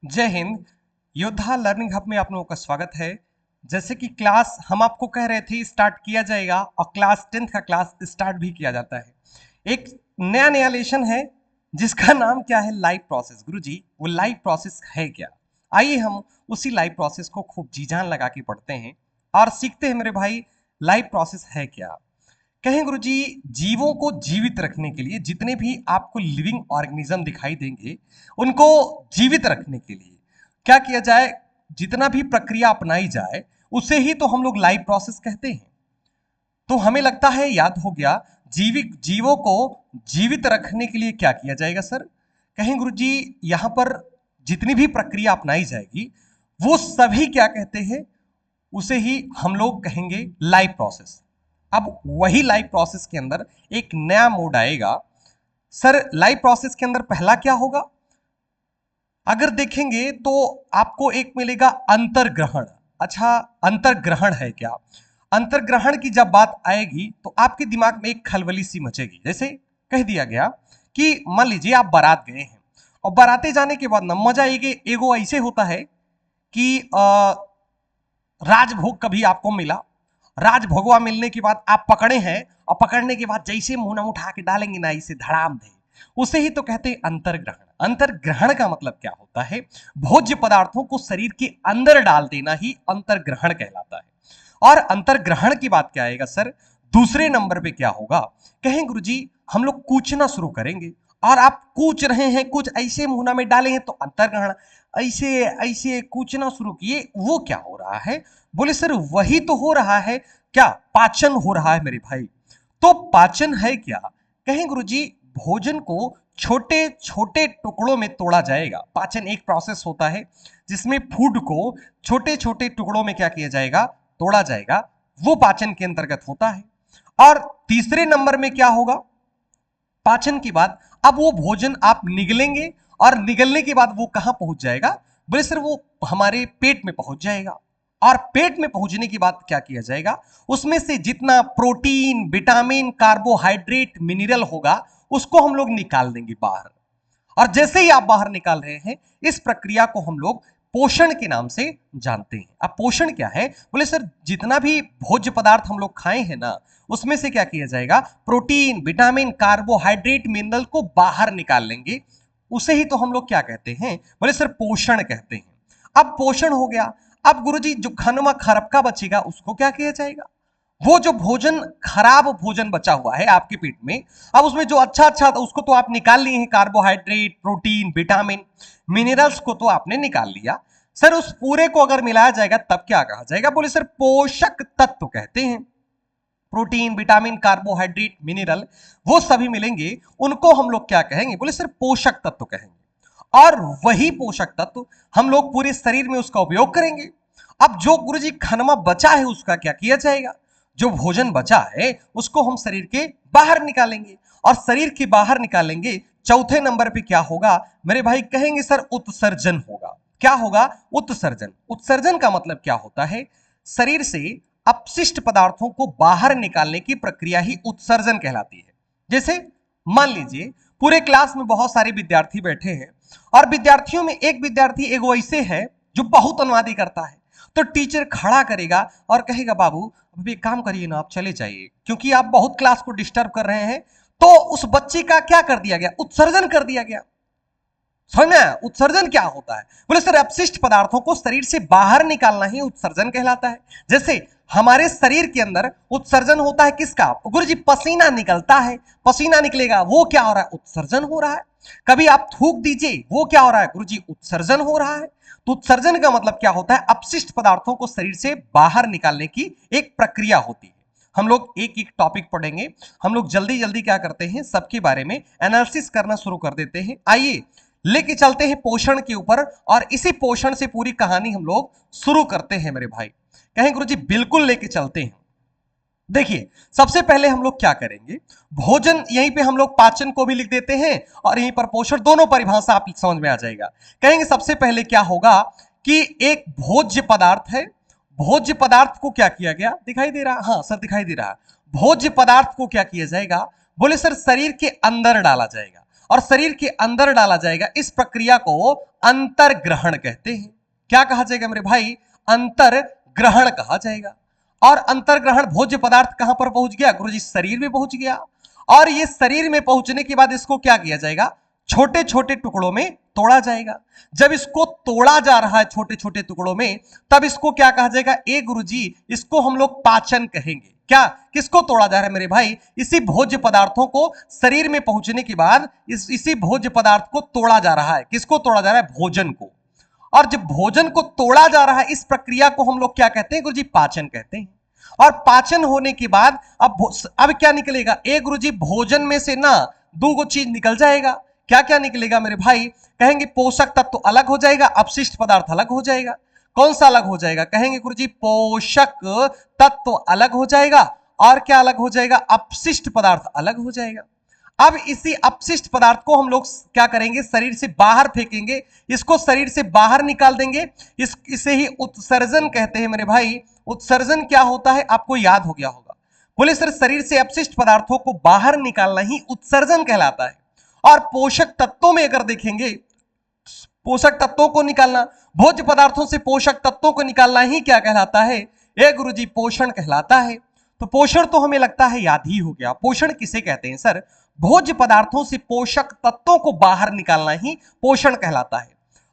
जय हिंद। योद्धा learning hub में आप लोगों का स्वागत है। जैसे कि क्लास हम आपको कह रहे थे स्टार्ट किया जाएगा और क्लास 10th का क्लास स्टार्ट भी किया जाता है। एक नया नया लेशन है जिसका नाम क्या है, लाइव प्रोसेस। गुरुजी वो लाइव प्रोसेस है क्या? आइए हम उसी लाइव प्रोसेस को खूब जी जान लगा के पढ़ते हैं और सीखते हैं मेरे भाई लाइव प्रोसेस है क्या। कहें गुरुजी, जीवों को जीवित रखने के लिए जितने भी आपको लिविंग ऑर्गेनिज्म दिखाई देंगे उनको जीवित रखने के लिए क्या किया जाए, जितना भी प्रक्रिया अपनाई जाए उसे ही तो हम लोग लाइव प्रोसेस कहते हैं। तो हमें लगता है याद हो गया, जीवित जीवों को जीवित रखने के लिए क्या किया जाएगा सर? कहें गुरुजी, यहां पर जितनी भी प्रक्रिया अपनाई जाएगी वो सभी क्या कहते हैं, उसे ही हम लोग कहेंगे लाइव प्रोसेस। अब वही लाइव प्रोसेस के अंदर एक नया मोड आएगा। सर लाइव प्रोसेस के अंदर पहला क्या होगा? अगर देखेंगे तो आपको एक मिलेगा अंतर्ग्रहण। अच्छा, अंतर्ग्रहण है क्या? अंतर्ग्रहण की जब बात आएगी तो आपके दिमाग में एक खलबली सी मचेगी। जैसे कह दिया गया कि मान लीजिए आप बारात गए हैं और बाराते जाने के बाद ना मजा एगो ऐसे होता है कि राजभोग कभी आपको मिला, राजभोगवा मिलने के बाद आप पकड़े हैं और पकड़ने के बाद जैसे मुंह में उठा के डालेंगे ना इसे धड़ाम दे, उसे ही तो कहते हैं अंतर्ग्रहण। अंतर्ग्रहण का मतलब क्या होता है? भोज्य पदार्थों को शरीर के अंदर डाल देना ही अंतर्ग्रहण कहलाता है। और अंतर्ग्रहण की बात क्या आएगा सर? दूसरे नंबर पे क्या होगा? कहें गुरुजी हम लोग कूचना शुरू करेंगे और आप कूच रहे हैं, कुछ ऐसे मुंह में डाले हैं तो अंतर्ग्रहण। ऐसे ऐसे कूचना शुरू किए, वो क्या हो रहा है? बोले सर वही तो हो रहा है। क्या? पाचन हो रहा है मेरे भाई। तो पाचन है क्या? कहें गुरुजी भोजन को छोटे छोटे टुकड़ों में तोड़ा जाएगा। पाचन एक प्रोसेस होता है जिसमें फूड को छोटे छोटे टुकड़ों में क्या किया जाएगा, तोड़ा जाएगा, वो पाचन के अंतर्गत होता है। और तीसरे नंबर में क्या होगा पाचन की बात? अब वो भोजन आप निगलेंगे और निगलने के बाद वो कहां पहुंच जाएगा? बोले सर वो हमारे पेट में पहुंच जाएगा। और पेट में पहुंचने की बात क्या किया जाएगा? उसमें से जितना प्रोटीन, विटामिन, कार्बोहाइड्रेट, मिनरल होगा उसको हम लोग निकाल देंगे बाहर। और जैसे ही आप बाहर निकाल रहे हैं, इस प्रक्रिया को हम लोग पोषण के नाम से जानते हैं। अब पोषण क्या है? बोले सर जितना भी भोज्य पदार्थ हम लोग खाए हैं ना, उसमें से क्या किया जाएगा, प्रोटीन, विटामिन, कार्बोहाइड्रेट, मिनरल को बाहर निकाल लेंगे, उसे ही तो हम लोग क्या कहते हैं? बोले सर पोषण कहते हैं। अब पोषण हो गया। अब गुरुजी जो खनवा खरपका बचेगा उसको क्या किया जाएगा? वो जो भोजन, खराब भोजन बचा हुआ है आपके पेट में, अब उसमें जो अच्छा अच्छा था उसको तो आप निकाल लिए हैं, कार्बोहाइड्रेट, प्रोटीन, विटामिन, मिनरल्स को तो आपने निकाल लिया। सर उस पूरे को अगर मिलाया जाएगा तब क्या कहा जाएगा? बोले सर पोषक तत्व कहते हैं। प्रोटीन, विटामिन, कार्बोहाइड्रेट, मिनरल वो सभी मिलेंगे, उनको हम लोग क्या कहेंगे? बोले सर पोषक तत्व कहेंगे। और वही पोषक तत्व हम लोग पूरे शरीर में उसका उपयोग करेंगे। अब जो गुरुजी खनमा बचा है उसका क्या किया जाएगा? जो भोजन बचा है उसको हम शरीर के बाहर निकालेंगे। और शरीर के बाहर निकालेंगे, चौथे नंबर पे क्या होगा मेरे भाई? कहेंगे सर उत्सर्जन होगा। क्या होगा? उत्सर्जन। उत्सर्जन का मतलब क्या होता है? शरीर से अपशिष्ट पदार्थों को बाहर निकालने की प्रक्रिया ही उत्सर्जन कहलाती है। जैसे मान लीजिए पूरे क्लास में बहुत सारे विद्यार्थी बैठे हैं और विद्यार्थियों में एक विद्यार्थी एगो ऐसे है जो बहुत अनुवादी करता है, तो टीचर खड़ा करेगा और कहेगा बाबू अभी एक काम करिए ना, आप चले जाइए क्योंकि आप बहुत क्लास को डिस्टर्ब कर रहे हैं। तो उस बच्चे का क्या कर दिया गया? उत्सर्जन कर दिया गया। समझ में? उत्सर्जन क्या होता है? बोले सर अपशिष्ट पदार्थों को शरीर से बाहर निकालना ही उत्सर्जन कहलाता है। जैसे हमारे शरीर के अंदर उत्सर्जन होता है किसका? गुरुजी पसीना निकलता है, पसीना निकलेगा, वो क्या हो रहा है? उत्सर्जन हो रहा है। कभी आप थूक दीजिए, वो क्या हो रहा है? गुरुजी उत्सर्जन हो रहा है। तो उत्सर्जन का मतलब क्या होता है? अपशिष्ट पदार्थों को शरीर से बाहर निकालने की एक प्रक्रिया होती है। हम लोग एक एक टॉपिक पढ़ेंगे। हम लोग जल्दी जल्दी क्या करते हैं, सबके बारे में एनालिसिस करना शुरू कर देते हैं। आइए लेके चलते हैं पोषण के ऊपर और इसी पोषण से पूरी कहानी हम लोग शुरू करते हैं मेरे भाई। कहें गुरुजी बिल्कुल लेके चलते हैं। देखिए सबसे पहले हम लोग क्या करेंगे, भोजन यहीं पे हम लोग पाचन को भी लिख देते हैं और यहीं पर पोषण, दोनों परिभाषा आप समझ में आ जाएगा। कहेंगे सबसे पहले क्या होगा कि एक भोज्य पदार्थ है, भोज्य पदार्थ को क्या किया गया? दिखाई दे रहा? हाँ सर दिखाई दे रहा है। भोज्य पदार्थ को क्या किया जाएगा? बोले सर शरीर के अंदर डाला जाएगा। और शरीर के अंदर डाला जाएगा, इस प्रक्रिया को अंतर्ग्रहण कहते हैं। क्या कहा जाएगा मेरे भाई? अंतर्ग्रहण कहा जाएगा। और अंतर्ग्रहण भोज्य पदार्थ कहां पर पहुंच गया गुरुजी? शरीर में पहुंच गया। और ये शरीर में पहुंचने के बाद इसको क्या किया जाएगा? छोटे छोटे टुकड़ों में तोड़ा जाएगा। जब इसको तोड़ा जा रहा है छोटे छोटे टुकड़ों में, तब इसको क्या कहा जाएगा? ए गुरुजी, इसको हम लोग पाचन कहेंगे। क्या? किसको तोड़ा जा रहा है मेरे भाई? इसी भोज्य पदार्थों को शरीर में पहुंचने के बाद इसी भोज्य पदार्थ को तोड़ा जा रहा है। किसको तोड़ा जा रहा है? भोजन को। और जब भोजन को तोड़ा जा रहा है, इस प्रक्रिया को हम लोग क्या कहते हैं गुरुजी? पाचन कहते हैं। और पाचन होने के बाद अब क्या निकलेगा? ए गुरुजी, भोजन में से ना दो चीज निकल जाएगा। क्या क्या निकलेगा मेरे भाई? कहेंगे पोषक तत्व अलग हो जाएगा, अपशिष्ट पदार्थ अलग हो जाएगा। कौन सा अलग हो जाएगा? कहेंगे गुरुजी पोषक तत्व अलग हो जाएगा। और क्या अलग हो जाएगा? अपशिष्ट पदार्थ अलग हो जाएगा। अब इसी अपशिष्ट पदार्थ को हम लोग क्या करेंगे? शरीर से बाहर फेंकेंगे, इसको शरीर से बाहर निकाल देंगे। इसे ही उत्सर्जन कहते हैं मेरे भाई। उत्सर्जन क्या होता है आपको याद हो गया होगा। बोले सर, शरीर से अपशिष्ट पदार्थों को बाहर निकालना ही उत्सर्जन कहलाता है। और पोषक तत्वों में अगर देखेंगे, पोषक तत्वों को निकालना, भोज्य पदार्थों से पोषक तत्वों को निकालना ही क्या कहलाता है? ए गुरुजी, पोषण कहलाता है। तो पोषण तो हमें लगता है याद ही हो गया। पोषण किसे कहते हैं सर? भोज्य पदार्थों से पोषक तत्वों को बाहर निकालना ही पोषण कहलाता है।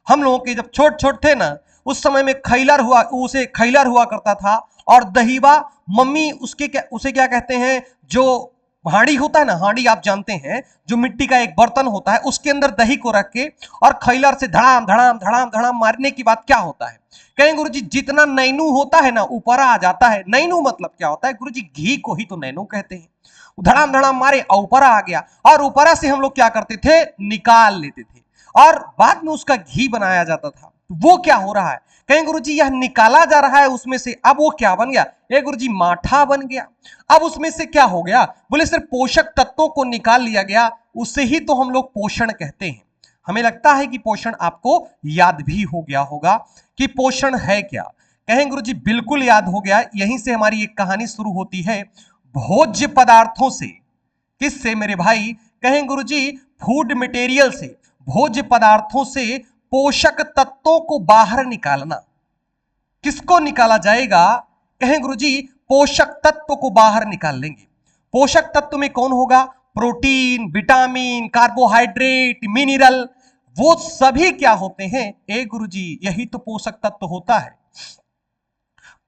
हम लोगों के जब छोट छोट थे ना, उस समय में उसे खैलर हुआ करता था। और दहीवा मम्मी उसे क्या कहते हैं? जो हांडी होता है ना, हांडी आप जानते हैं, जो मिट्टी का एक बर्तन होता है, उसके अंदर दही को रख के और खैलर से धड़ाम धड़ाम धड़ाम धड़ाम मारने की बात क्या होता है? कहें गुरुजी, जितना नैनू होता है ना ऊपर आ जाता है। नैनू मतलब क्या होता है गुरुजी? घी को ही तो नैनू कहते हैं। धड़ाम धड़ाम मारे और ऊपर आ गया, और ऊपरा से हम लोग क्या करते थे? निकाल लेते थे, और बाद में उसका घी बनाया जाता था। वो क्या हो रहा है? कहें गुरुजी, यह निकाला जा रहा है उसमें से। अब वो क्या बन गया? ए गुरुजी, माठा बन गया। अब उसमें से क्या हो गया? बोले सर, पोषक तत्वों को निकाल लिया गया, उसे ही तो हम लोग पोषण कहते हैं। हमें लगता है कि पोषण आपको याद भी हो गया होगा कि पोषण है क्या। कहें गुरुजी, बिल्कुल याद हो गया। यहीं से हमारी एक कहानी शुरू होती है, भोज्य पदार्थों से। किससे मेरे भाई? कहें गुरुजी, फूड मटेरियल से, भोज्य पदार्थों से पोषक तत्वों को बाहर निकालना। किसको निकाला जाएगा? कहें गुरुजी, पोषक तत्व को बाहर निकाल लेंगे। पोषक तत्व में कौन होगा? प्रोटीन, विटामिन, कार्बोहाइड्रेट, मिनरल, वो सभी क्या होते हैं? ए गुरुजी, यही तो पोषक तत्व होता है।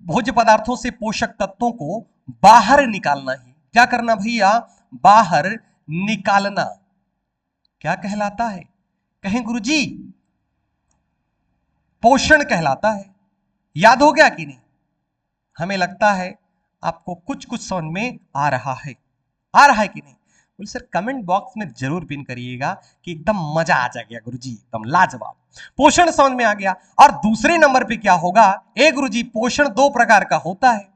भोज्य पदार्थों से पोषक तत्वों को बाहर निकालना ही क्या करना भैया? बाहर निकालना क्या कहलाता है? कहें गुरुजी, पोषण कहलाता है। याद हो गया कि नहीं? हमें लगता है आपको कुछ कुछ समझ में आ रहा है कि नहीं? बोले सर, कमेंट बॉक्स में जरूर पिन करिएगा कि एकदम मजा आ जाएगा गुरुजी, एकदम लाजवाब। पोषण समझ में आ गया। और दूसरे नंबर पे क्या होगा? ए गुरुजी, पोषण दो प्रकार का होता है।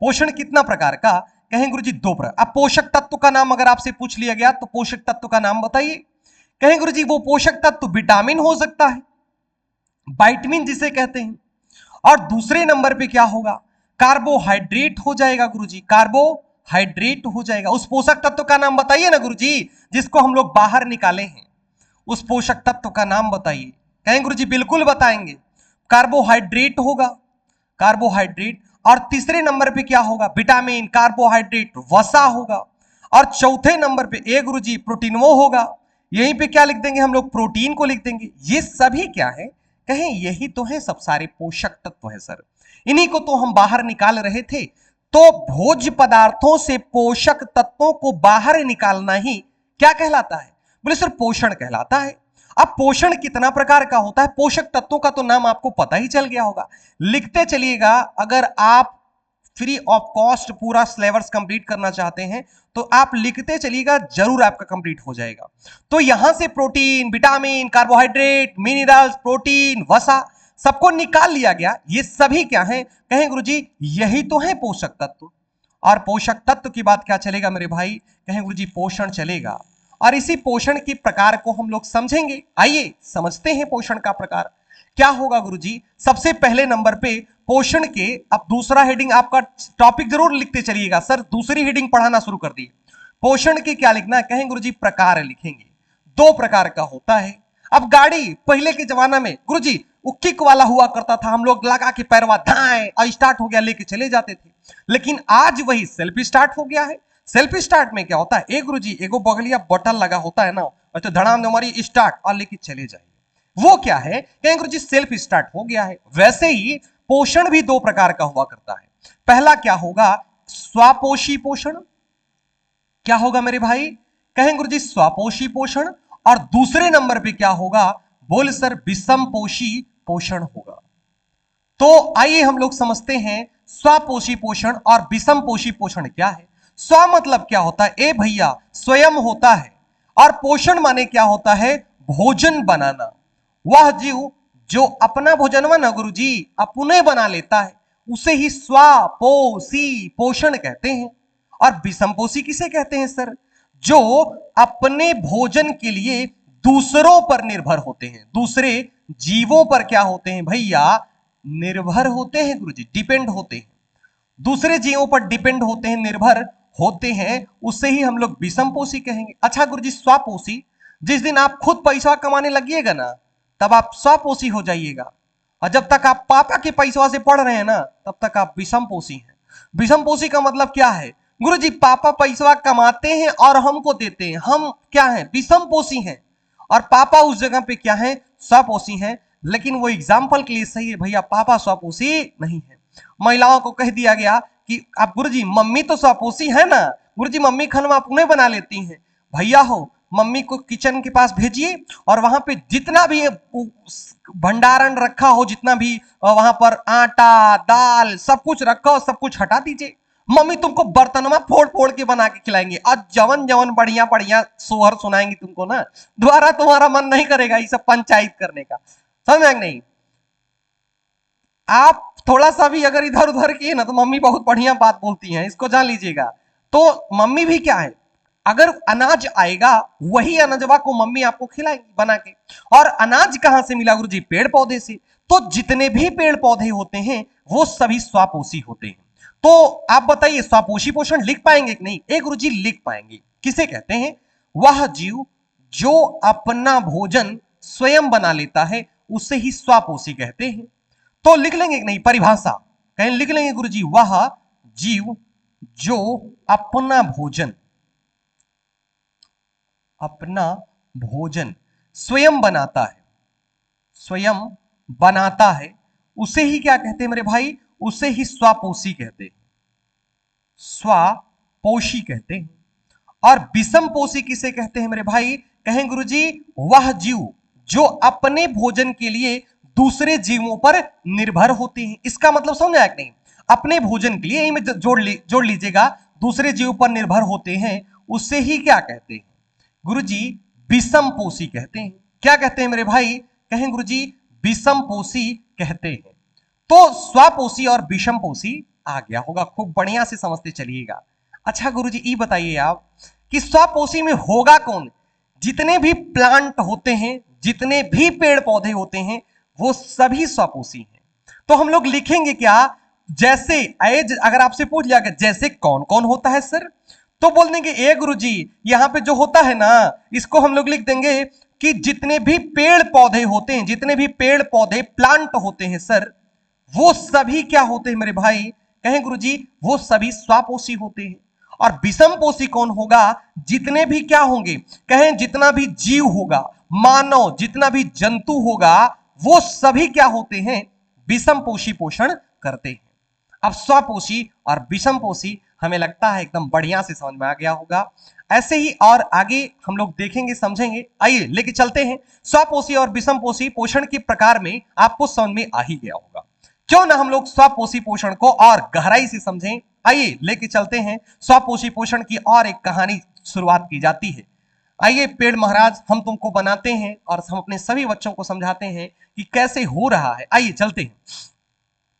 पोषण कितना प्रकार का? कहें गुरुजी, दो प्रकार। अब पोषक तत्व का नाम अगर आपसे पूछ लिया गया तो पोषक तत्व का नाम बताइए। कहें गुरुजी, वो पोषक तत्व विटामिन हो सकता है, विटामिन जिसे कहते हैं। और दूसरे नंबर पे क्या होगा? कार्बोहाइड्रेट हो जाएगा गुरुजी, कार्बोहाइड्रेट हो जाएगा। उस पोषक तत्व का नाम बताइए ना गुरुजी, जिसको हम लोग बाहर निकाले हैं। उस पोषक तत्व का नाम बताइए। कहें गुरुजी, बिल्कुल बताएंगे। कार्बोहाइड्रेट होगा, कार्बोहाइड्रेट। और तीसरे नंबर पे क्या होगा? विटामिन, कार्बोहाइड्रेट, वसा होगा। और चौथे नंबर पे ए गुरुजी, प्रोटीन वो होगा। यहीं पे क्या लिख देंगे हम लोग? प्रोटीन को लिख देंगे। ये सभी क्या है? कहें यही तो है, सब सारे पोषक तत्व है सर। इन्हीं को तो हम बाहर निकाल रहे थे। तो भोज्य पदार्थों से पोषक तत्वों को बाहर निकालना ही क्या कहलाता है? बोले सर, पोषण कहलाता है। अब पोषण कितना प्रकार का होता है? पोषक तत्वों का तो नाम आपको पता ही चल गया होगा, लिखते चलिएगा। अगर आप फ्री ऑफ कॉस्ट पूरा सिलेबस कंप्लीट करना चाहते हैं तो आप लिखते चलिएगा, जरूर आपका कंप्लीट हो जाएगा। तो यहां से protein, vitamin, carbohydrate, minerals, protein, वसा सबको निकाल लिया गया। ये सभी क्या हैं? कहें गुरुजी, यही तो है पोषक तत्व। और पोषक तत्व की बात क्या चलेगा मेरे भाई? कहें गुरुजी, पोषण चलेगा। और इसी पोषण के प्रकार को हम लोग समझेंगे। आइए समझते हैं पोषण का प्रकार क्या होगा गुरुजी। सबसे पहले नंबर पे पोषण के, अब दूसरा हेडिंग आपका टॉपिक जरूर लिखते चलिएगा। सर दूसरी हेडिंग पढ़ाना शुरू कर दिए। पोषण के क्या लिखना है? कहें गुरुजी, प्रकार लिखेंगे। दो प्रकार का होता है। अब गाड़ी पहले के जमाना में गुरुजी वो किक वाला हुआ करता था, हम लोग लगा के पैरवा धाए और स्टार्ट हो गया लेके चले जाते थे। लेकिन आज वही सेल्फ स्टार्ट हो गया है। सेल्फ स्टार्ट में क्या होता है, एक गुरुजी एगो बगलिया बटन लगा होता है ना, और तो धड़ाम हमारी स्टार्ट और लेके चले जाएंगे। वो क्या है, कहेंगे गुरुजी सेल्फ स्टार्ट हो गया है। वैसे ही पोषण भी दो प्रकार का हुआ करता है। पहला क्या होगा, स्वापोषी पोषण। क्या होगा मेरे भाई, कहेंगे गुरुजी स्वापोषी पोषण। और दूसरे नंबर पे क्या होगा, बोल सर विषम पोषी पोषण होगा। तो आइए हम लोग समझते हैं स्वापोषी पोषण और विषम पोषी पोषण क्या है। स्व मतलब क्या होता है, ए भैया स्वयं होता है। और पोषण माने क्या होता है, भोजन बनाना। वह जीव जो अपना भोजनवा ना गुरुजी अपने बना लेता है उसे ही स्वापोषी पोषण कहते हैं। और विषम पोषी किसे कहते हैं सर, जो अपने भोजन के लिए दूसरों पर निर्भर होते हैं, दूसरे जीवों पर क्या होते हैं भैया, निर्भर होते हैं गुरुजी, डिपेंड होते हैं, दूसरे जीवों पर डिपेंड होते हैं, निर्भर होते हैं, उसे ही हम लोग विषम पोषी कहेंगे। अच्छा गुरुजी स्वापोषी, जिस दिन आप खुद पैसा कमाने लगिएगा ना तब आप स्वापोषी हो जाइएगा, और जब तक आप पापा के पैसा से पढ़ रहे हैं ना तब तक आप विषम पोषी हैं। विषम पोषी का मतलब क्या है, गुरुजी पापा पैसा कमाते हैं और हमको देते हैं, हम क्या है, विषम पोषी हैं, और पापा उस जगह पे क्या है, स्वापोषी हैं। लेकिन वो एग्जाम्पल के लिए सही है भैया, पापा स्वापोषी नहीं है। महिलाओं को कह दिया गया कि आप गुरुजी मम्मी तो स्वापोषी है ना, गुरुजी मम्मी खाना अपने बना लेती हैं। भैया हो मम्मी को किचन के पास भेजिए और वहां पे जितना भी भंडारण रखा हो, जितना भी वहां पर आटा दाल सब कुछ रखा हो, सब कुछ हटा दीजिए। मम्मी तुमको बर्तनवा फोड़ फोड़ के बना के खिलाएंगे और जवन जवन बढ़िया बढ़िया सोहर सुनाएंगी तुमको ना, दोबारा तुम्हारा मन नहीं करेगा ये सब पंचायत करने का। समझ नहीं, आप थोड़ा सा भी अगर इधर उधर किए ना तो मम्मी बहुत बढ़िया बात बोलती हैं, इसको जान लीजिएगा। तो मम्मी भी क्या है, अगर अनाज आएगा वही अनाजवा को मम्मी आपको खिलाएगी बना के। और अनाज कहां से मिला गुरुजी, पेड़ पौधे से। तो जितने भी पेड़ पौधे होते हैं वो सभी स्वापोषी होते हैं। तो आप बताइए स्वापोषी पोषण लिख पाएंगे कि नहीं, एक गुरुजी लिख पाएंगे। किसे कहते हैं, वह जीव जो अपना भोजन स्वयं बना लेता है उसे ही स्वापोषी कहते हैं। तो लिख लेंगे कि नहीं परिभाषा, कहें लिख लेंगे गुरुजी, वह जीव जो अपना भोजन स्वयं बनाता है, स्वयं बनाता है, उसे ही क्या कहते हैं मेरे भाई, उसे ही स्वापोषी कहते हैं, स्वापोषी कहते हैं। और विषम पोषी किसे कहते हैं मेरे भाई, कहें गुरुजी वह जीव जो अपने भोजन के लिए दूसरे जीवों पर निर्भर होते हैं। इसका मतलब समझा कि नहीं, अपने भोजन के लिए यही में जोड़ लीजिएगा, दूसरे जीव पर निर्भर होते हैं, उससे ही क्या कहते हैं गुरुजी, विषम पोषी कहते हैं। क्या कहते हैं मेरे भाई, कहें गुरुजी विषम पोषी कहते हैं। तो स्वापोषी और विषम पोषी आ गया होगा, खूब बढ़िया से समझते चलिएगा। अच्छा गुरुजी ये बताइए आप कि स्वापोषी में होगा कौन, जितने भी प्लांट होते हैं, जितने भी पेड़ पौधे होते हैं वो सभी स्वापोषी हैं। तो हम लोग लिखेंगे क्या, जैसे अगर आपसे पूछ लिया गया जैसे कौन कौन होता है सर, तो बोल देंगे ए गुरुजी यहां पे जो होता है ना इसको हम लोग लिख देंगे कि जितने भी पेड़ पौधे होते हैं, जितने भी पेड़ पौधे प्लांट होते हैं सर, वो सभी क्या होते हैं मेरे भाई, कहें गुरुजी वो सभी स्वापोषी होते हैं। और विषम पोषी कौन होगा, जितने भी क्या होंगे, कहें जितना भी जीव होगा, मानव जितना भी जंतु होगा, वो सभी क्या होते हैं, विषम पोषी पोषण करते हैं। अब स्वापोषी और विषम पोषी हमें लगता है एकदम बढ़िया से समझ में आ गया होगा। ऐसे ही और आगे हम लोग देखेंगे समझेंगे, आइए लेके चलते हैं। स्वापोषी और विषम पोषी पोषण के प्रकार में आपको समझ में आ ही गया होगा, क्यों ना हम लोग स्वापोषी पोषण को और गहराई से समझें। आइए लेके चलते हैं, स्वापोषी पोषण की और एक कहानी शुरुआत की जाती है। आइए पेड़ महाराज हम तुमको बनाते हैं और हम अपने सभी बच्चों को समझाते हैं कि कैसे हो रहा है। आइए चलते हैं।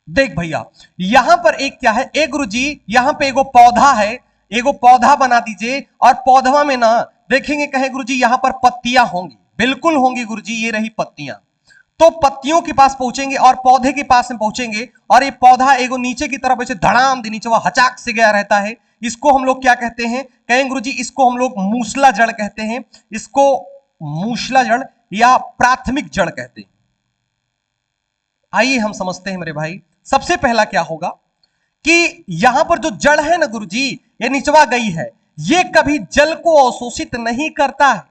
देख भैया यहां पर एक क्या है, एक गुरुजी यहां पे एगो पौधा है, एगो पौधा बना दीजिए और पौधा में ना देखेंगे, कहे गुरुजी यहां पर पत्तियां होंगी, बिल्कुल होंगी गुरुजी, ये रही पत्तियां। तो पत्तियों के पास पहुंचेंगे और पौधे के पास में पहुंचेंगे और ये पौधा एगो नीचे की तरफ ऐसे धड़ाम दे नीचे वह हचाक से गया रहता है। इसको हम लोग क्या कहते हैं, कहें गुरुजी इसको हम लोग मूसला जड़ कहते हैं, इसको मूसला जड़ या प्राथमिक जड़ कहते हैं। आइए हम समझते हैं मेरे भाई, सबसे पहला क्या होगा कि यहां पर जो जड़ है ना गुरुजी, ये निचवा गई है, ये कभी जल को अवशोषित नहीं करता है।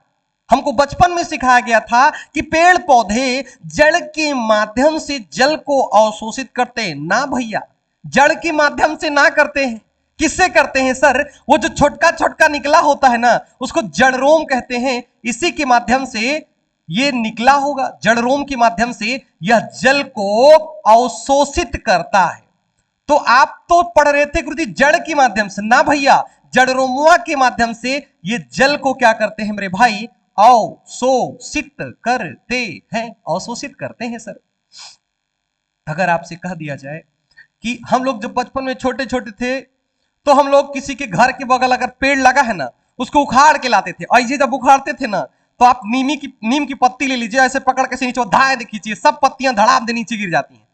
हमको बचपन में सिखाया गया था कि पेड़ पौधे जड़ के माध्यम से जल को अवशोषित करते हैं। ना भैया, जड़ के माध्यम से ना करते हैं। किससे करते हैं सर? वो जो छोटका छोटका निकला होता है ना, उसको जड़रोम कहते हैं। इसी के माध्यम से ये निकला होगा, जड़रोम के माध्यम से यह जल को अवशोषित करता है। तो आप तो पढ़ रहे थे गुरुजी जड़ के माध्यम से, ना भैया, जड़रोमुआ के माध्यम से ये जल को क्या करते हैं मेरे भाई? अवशोषित करते हैं, अवशोषित करते हैं सर। अगर आपसे कह दिया जाए कि हम लोग जब बचपन में छोटे छोटे थे तो हम लोग किसी के घर के बगल अगर पेड़ लगा है ना, उसको उखाड़ के लाते थे। ऐसे जब उखाड़ते थे ना, तो आप नीम की पत्ती ले लीजिए, ऐसे पकड़ के नीचे धाए खींचिए, सब पत्तियां धड़ाम दे नीचे गिर जाती हैं।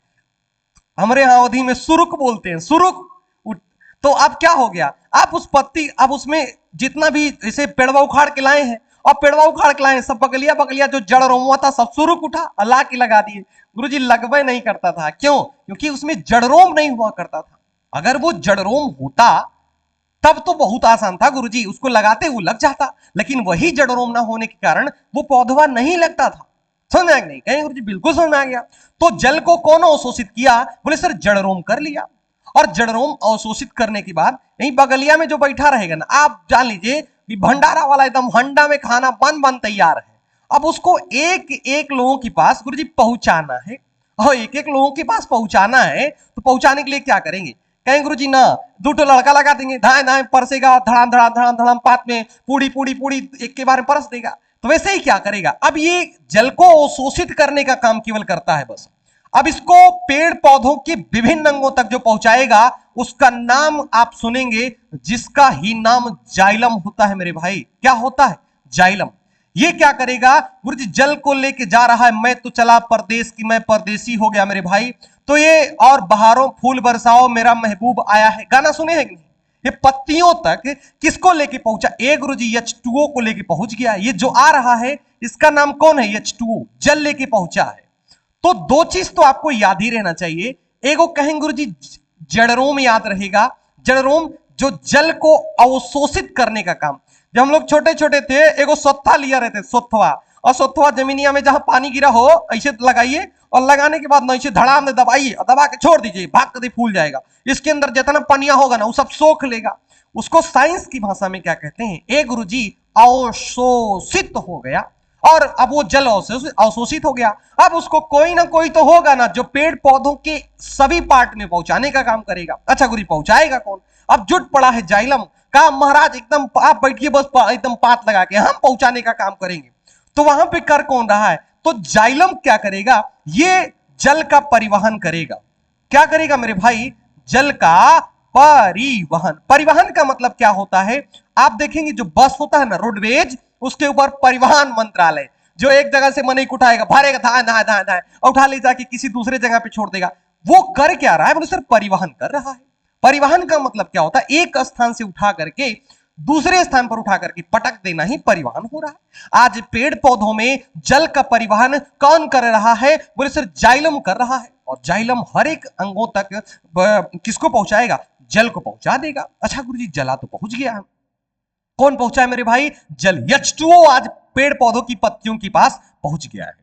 हमारे यहां अवधि में सुरुक बोलते हैं, सुरुक। तो अब क्या हो गया, आप उस पत्ती, अब उसमें जितना भी जैसे पेड़वा उखाड़ के लाए हैं, और पेड़वा उखाड़ के लाए, सब बगलिया बगलिया जो जड़ रोमुआ था सब सुरुक उठा, अल्लाह की लगा दिए। गुरुजी लगवे नहीं करता था, क्यों? क्योंकि उसमें जड़रोम नहीं हुआ करता था। अगर वो जड़रोम होता तब तो बहुत आसान था गुरुजी, उसको लगाते हुए लग जाता, लेकिन वही जड़रोम ना होने के कारण वो पौधवा नहीं लगता था। समझ में आ नहीं? कहीं गुरुजी बिल्कुल समझ में आ गया। तो जल को कौन अवशोषित किया? बोले सर जड़रोम कर लिया। और जड़रोम अवशोषित करने के बाद यही बगलिया में जो बैठा रहेगा ना, आप जान लीजिए कि भंडारा वाला एकदम हंडा में खाना बन बन तैयार है। अब उसको एक एक लोगों के पास गुरुजी पहुंचाना है, और एक एक लोगों के पास पहुंचाना है, तो पहुंचाने के लिए क्या करेंगे? कहें गुरुजी ना, दो ठो लड़का लगा देंगे, धाए धाए परसेगा, धड़ाम धड़ाम धड़ाम धड़ाम, पात में पूड़ी पूड़ी पूड़ी एक के बारे में परस देगा। तो वैसे ही क्या करेगा, अब ये जल को अवशोषित करने का काम केवल करता है बस। अब इसको पेड़ पौधों के विभिन्न अंगों तक जो पहुंचाएगा, उसका नाम आप सुनेंगे, जिसका ही नाम जाइलम होता है मेरे भाई। क्या होता है? जाइलम। ये क्या करेगा गुरुजी? जल को लेके जा रहा है, मैं तो चला परदेश की मैं परदेसी हो गया मेरे भाई। तो ये और बहारों फूल बरसाओ मेरा महबूब आया है, गाना सुने हैं कि नहीं? ये पत्तियों तक किसको लेके पहुंचा? ए गुरुजी H2O को लेके पहुंच गया। ये जो आ रहा है इसका नाम कौन है? H2O, जल लेके पहुंचा है। तो दो चीज तो आपको याद ही रहना चाहिए। एगो कहेंगे गुरुजी जड़रोम याद रहेगा, जड़रोम जो जल को अवशोषित करने का काम। जब हम लोग छोटे छोटे थे, एगो सोत्था लिया रहते, सोत्थवा, और सोत्थवा जमीनिया में जहां पानी गिरा हो ऐसे लगाइए, और लगाने के बाद ना ऐसे धड़ाम में दबाइए और दबा के छोड़ दीजिए, भाग कर फूल जाएगा। इसके अंदर जितना पनिया होगा ना वो सब सोख लेगा। उसको साइंस की भाषा में क्या कहते हैं? ए गुरुजी अवशोषित हो गया, और अब वो जल अवशोषित हो गया। अब उसको कोई ना कोई तो होगा ना जो पेड़ पौधों के सभी पार्ट में पहुंचाने का काम करेगा। अच्छा गुरुजी पहुंचाएगा कौन? अब जुट पड़ा है जाइलम का, महाराज एकदम आप बैठिए बस एकदम पात लगा के हम पहुंचाने का काम करेंगे। तो वहां पे कर कौन रहा है? तो जाइलम क्या करेगा? ये जल का परिवहन करेगा। क्या करेगा मेरे भाई? जल का परिवहन। परिवहन का मतलब क्या होता है? आप देखेंगे जो बस होता है ना, रोडवेज, उसके ऊपर परिवहन मंत्रालय, जो एक जगह से मनी उठाएगा, भरेगा, धाए धाए धाए धाए, उठा ले जाके किसी दूसरे जगह पे छोड़ देगा। वो कर क्या रहा है? बोले सर परिवहन कर रहा है। परिवहन का मतलब क्या होता है? एक स्थान से उठा करके दूसरे स्थान पर उठा करके पटक देना ही परिवहन हो रहा है। आज पेड़ पौधों में जल का परिवहन कौन कर रहा है? बोले सर जाइलम कर रहा है। और जाइलम हर एक अंगों तक किसको पहुंचाएगा? जल को पहुंचा देगा। अच्छा गुरुजी जला तो पहुंच गया है, कौन पहुंचा है मेरे भाई? जल। H2O आज पेड़ पौधों की पत्तियों के पास पहुंच गया है।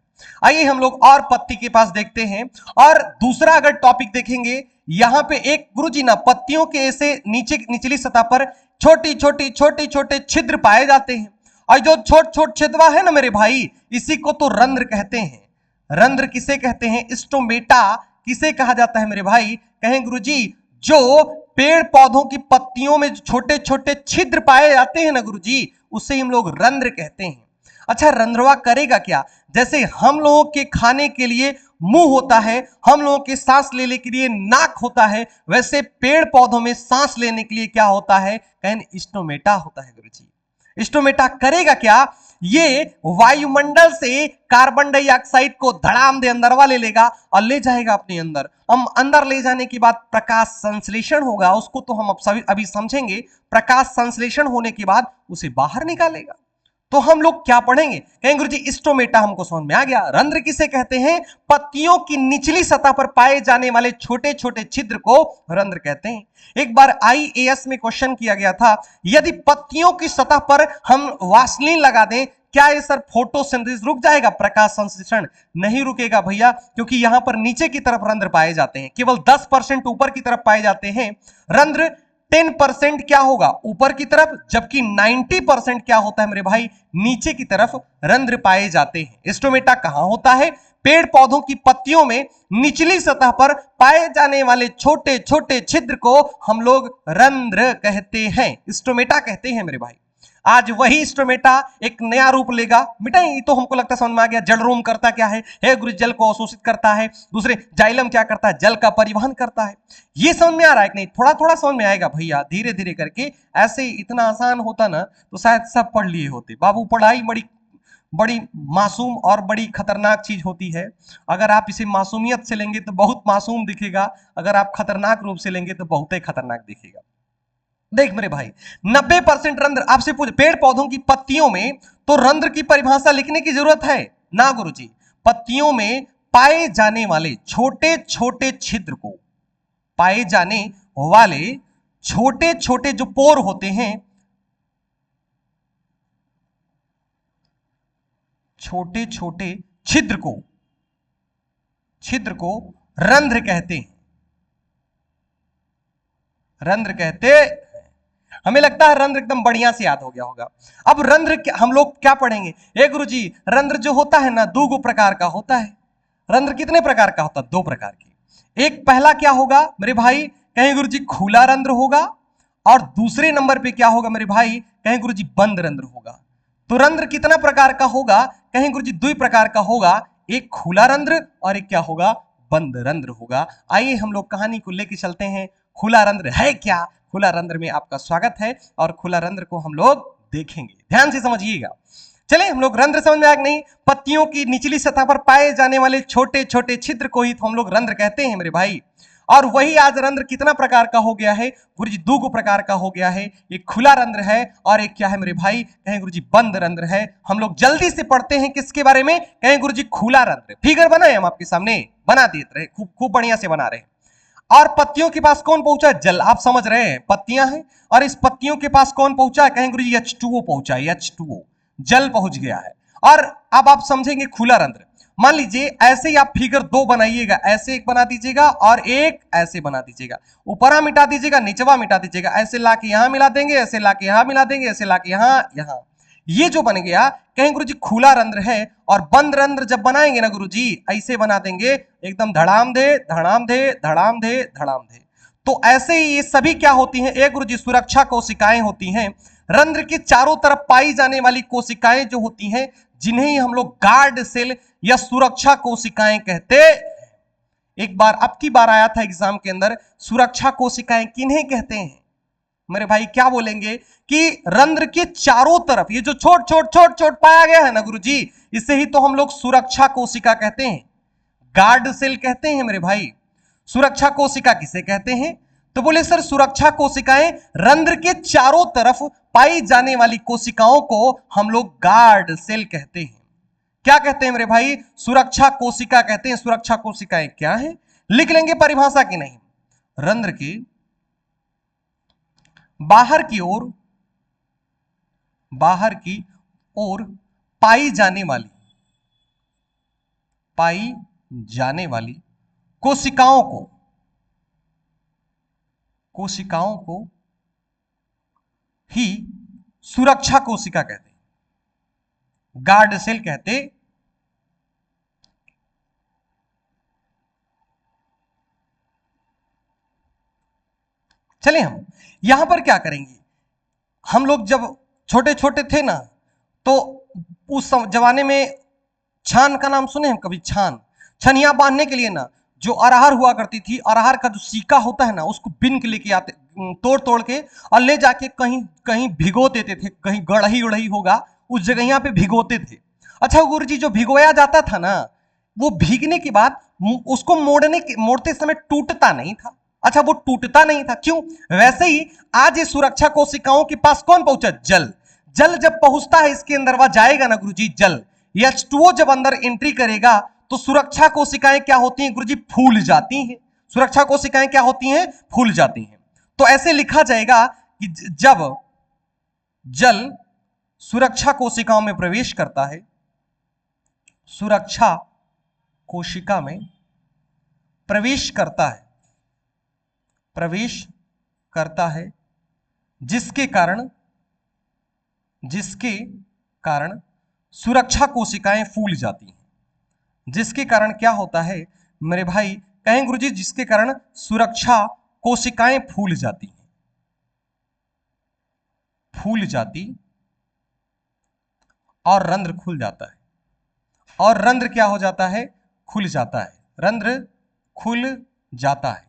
आइए हम लोग और पत्ती के पास देखते हैं, और दूसरा अगर टॉपिक देखेंगे, यहां पे एक गुरुजी ना पत्तियों के ऐसे नीचे निचली सतह पर छोटी छोटी छोटे छोटे छिद्र पाए जाते हैं, और जो छोट छोट छिद्रवा है ना मेरे भाई, इसी को तो रंध्र कहते हैं। रंध्र किसे कहते हैं? स्टोमेटा किसे कहा जाता है मेरे भाई? कहें गुरुजी जो पेड़ पौधों की पत्तियों में छोटे छोटे छिद्र पाए जाते हैं ना गुरुजी, उसे हम लोग रंध्र कहते हैं। अच्छा रंध्रवा करेगा क्या? जैसे हम लोगों के खाने के लिए मुंह होता है, हम लोगों के सांस लेने के लिए नाक होता है, वैसे पेड़ पौधों में सांस लेने के लिए क्या होता है? कहें स्टोमेटा होता है गुरुजी। स्टोमेटा करेगा क्या? ये वायुमंडल से कार्बन डाइऑक्साइड को धड़ाम दे अंदरवा ले लेगा और ले जाएगा अपने अंदर। हम अंदर ले जाने के बाद प्रकाश संश्लेषण होगा, उसको तो हम अभी समझेंगे। प्रकाश संश्लेषण होने के बाद उसे बाहर निकालेगा। तो हम लोग क्या पढ़ेंगे, कहेंगे गुरुजी स्टोमेटा हमको समझ में आ गया। रंध्र किसे कहते हैं, पत्तियों की निचली सतह पर पाए जाने वाले छोटे छोटे छिद्र को रंध्र कहते हैं। एक बार आईएएस में क्वेश्चन किया गया था, यदि पत्तियों की सतह पर हम वासलीन लगा दें, क्या ये सर फोटोसिंथेसिस रुक जाएगा, प्रकाश संश्लेषण? नहीं रुकेगा भैया, क्योंकि यहां पर नीचे की तरफ रंध्र पाए जाते हैं, केवल 10% ऊपर की तरफ पाए जाते हैं रंध्र। 10% क्या होगा, ऊपर की तरफ, जबकि 90% क्या होता है मेरे भाई, नीचे की तरफ रंध्र पाए जाते हैं। स्टोमेटा कहां होता है, पेड़ पौधों की पत्तियों में निचली सतह पर पाए जाने वाले छोटे छोटे छिद्र को हम लोग रंध्र कहते हैं, स्टोमेटा कहते हैं मेरे भाई। आज वही स्टोमेटा एक नया रूप लेगा। मिटाई तो हमको लगता है समझ में आ गया। जल रोम करता क्या है, हे गुरु, जल को अवशोषित करता है। दूसरे जाइलम क्या करता है, जल का परिवहन करता है। ये समझ में आ रहा है कि नहीं, थोड़ा थोड़ा समझ में आएगा भैया, धीरे धीरे करके। ऐसे इतना आसान होता ना तो शायद सब पढ़ लिए होते। बाबू पढ़ाई बड़ी बड़ी मासूम और बड़ी खतरनाक चीज होती है। अगर आप इसे मासूमियत से लेंगे तो बहुत मासूम दिखेगा, अगर आप खतरनाक रूप से लेंगे तो बहुत ही खतरनाक दिखेगा। देख मेरे भाई, 90% रंध्र, आपसे पूछ पेड़ पौधों की पत्तियों में, तो रंध्र की परिभाषा लिखने की जरूरत है ना गुरुजी। पत्तियों में पाए जाने वाले छोटे छोटे छिद्र को, पाए जाने वाले छोटे छोटे जो पोर होते हैं, छोटे छोटे छिद्र को रंध्र कहते हैं, रंध्र कहते। हमें लगता है रंध्र एकदम बढ़िया से याद हो गया होगा। अब रंध्र हम लोग क्या पढ़ेंगे, ए गुरुजी, रंध्र जो होता है ना, दो प्रकार का होता है। रंध्र कितने प्रकार का होता है, 2 प्रकार के। एक पहला क्या होगा मेरे भाई, कहें गुरुजी खुला रंध्र होगा, और दूसरे नंबर पे क्या होगा मेरे भाई, कहें गुरुजी बंद रंध्र होगा। तो रंध्र कितना प्रकार का होगा, कहें गुरुजी 2 प्रकार का होगा, एक खुला रंध्र और एक क्या होगा, बंद रंध्र होगा। आइए हम लोग कहानी को लेकर चलते हैं। खुला रंध्र है क्या, खुला रंध्र में आपका स्वागत है, और खुला रंध्र को हम लोग देखेंगे, ध्यान से समझिएगा। चले हम लोग रंध्र समझ में आया नहीं, पत्तियों की निचली सतह पर पाए जाने वाले छोटे छोटे छिद्र को ही तो हम लोग रंध्र कहते हैं मेरे भाई। और वही आज रंध्र कितना प्रकार का हो गया है गुरुजी, 2 प्रकार का हो गया है। एक खुला रंध्र है और एक क्या है मेरे भाई, कहें गुरुजी बंद रंध्र है। हम लोग जल्दी से पढ़ते हैं किसके बारे में, कहें गुरुजी खुला रंध्र। फिगर बनाए हम आपके सामने, बना देते रहे, खूब खूब बढ़िया से बना रहे हैं। और पत्तियों के पास कौन पहुंचा है, जल। आप समझ रहे हैं, पत्तियां हैं और इस पत्तियों के पास कौन पहुंचा है, कहें गुरुजी H2O पहुंचा है, H2O जल पहुंच गया है। और अब आप समझेंगे खुला रंध्र। मान लीजिए ऐसे ही आप फिगर 2 बनाइएगा, ऐसे एक बना दीजिएगा और एक ऐसे बना दीजिएगा, ऊपरा मिटा दीजिएगा, नीचवा मिटा दीजिएगा, ऐसे लाके यहां मिला देंगे, ऐसे लाके यहां मिला देंगे, ऐसे लाके यहां। ये जो बन गया, कहें गुरुजी खुला रंध्र है। और बंद रंध्र जब बनाएंगे ना गुरुजी, ऐसे बना देंगे एकदम धड़ाम दे धड़ाम दे धड़ाम दे धड़ाम दे। तो ऐसे ही ये सभी क्या होती हैं, एक गुरुजी सुरक्षा कोशिकाएं होती हैं। रंध्र के चारों तरफ पाई जाने वाली कोशिकाएं जो होती हैं, जिन्हें हम लोग गार्ड सेल या सुरक्षा कोशिकाएं कहते। एक बार अब की बार आया था एग्जाम के अंदर, सुरक्षा कोशिकाएं किन्हें कहते हैं मेरे भाई, क्या बोलेंगे कि रंध्र के चारों तरफ ये जो छोट छोट पाया गया है ना गुरुजी, इसे ही तो हम लोग सुरक्षा कोशिका कहते हैं, गार्ड सेल कहते हैं मेरे भाई। सुरक्षा कोशिका किसे कहते हैं, तो बोले सर सुरक्षा कोशिकाएं रंध्र के चारों तरफ पाई जाने वाली कोशिकाओं को हम लोग गार्ड सेल कहते हैं। क्या कहते हैं मेरे भाई, सुरक्षा कोशिका कहते हैं। सुरक्षा कोशिकाएं क्या है, लिख लेंगे परिभाषा की नहीं, रंध्र के बाहर की ओर पाई जाने वाली कोशिकाओं को ही सुरक्षा कोशिका कहते हैं, गार्ड सेल कहते। चलिए हम यहां पर क्या करेंगे, हम लोग जब छोटे छोटे थे ना, तो उस जमाने में छान का नाम सुने हैं कभी, छनिया बांधने के लिए ना जो अरहर हुआ करती थी, अरहर का जो सीका होता है ना, उसको बिन के लेके आते, तोड़ के और ले जाके कहीं कहीं भिगो देते थे, कहीं गढ़ही होगा उस जगह पे भिगोते थे। अच्छा गुरुजी, जो भिगोया जाता था ना, वो भीगने के बाद उसको मोड़ते समय टूटता नहीं था। अच्छा वो टूटता नहीं था, क्यों, वैसे ही आज ये सुरक्षा कोशिकाओं के पास कौन पहुंचा, जल। जल जब पहुंचता है इसके अंदर, वह जाएगा ना गुरुजी जल, H2O जब अंदर एंट्री करेगा तो सुरक्षा कोशिकाएं क्या होती हैं गुरुजी? फूल जाती हैं। सुरक्षा कोशिकाएं क्या होती हैं? फूल जाती हैं। तो ऐसे लिखा जाएगा कि जब जल सुरक्षा कोशिकाओं में प्रवेश करता है, सुरक्षा कोशिका में प्रवेश करता है, प्रवेश करता है, जिसके कारण सुरक्षा कोशिकाएं फूल जाती हैं। जिसके कारण क्या होता है मेरे भाई? कहें गुरुजी जिसके कारण सुरक्षा कोशिकाएं फूल जाती हैं, फूल जाती और रंध्र खुल जाता है। और रंध्र क्या हो जाता है? खुल जाता है, रंध्र खुल जाता है।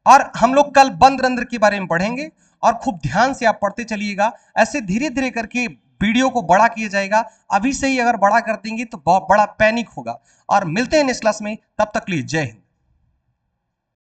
और हम लोग कल बंद रंध्र के बारे में पढ़ेंगे, और खूब ध्यान से आप पढ़ते चलिएगा। ऐसे धीरे धीरे करके वीडियो को बड़ा किया जाएगा। अभी से ही अगर बड़ा कर देंगे तो बहुत बड़ा पैनिक होगा। और मिलते हैं नेक्स्ट क्लास में, तब तक के लिए जय हिंद।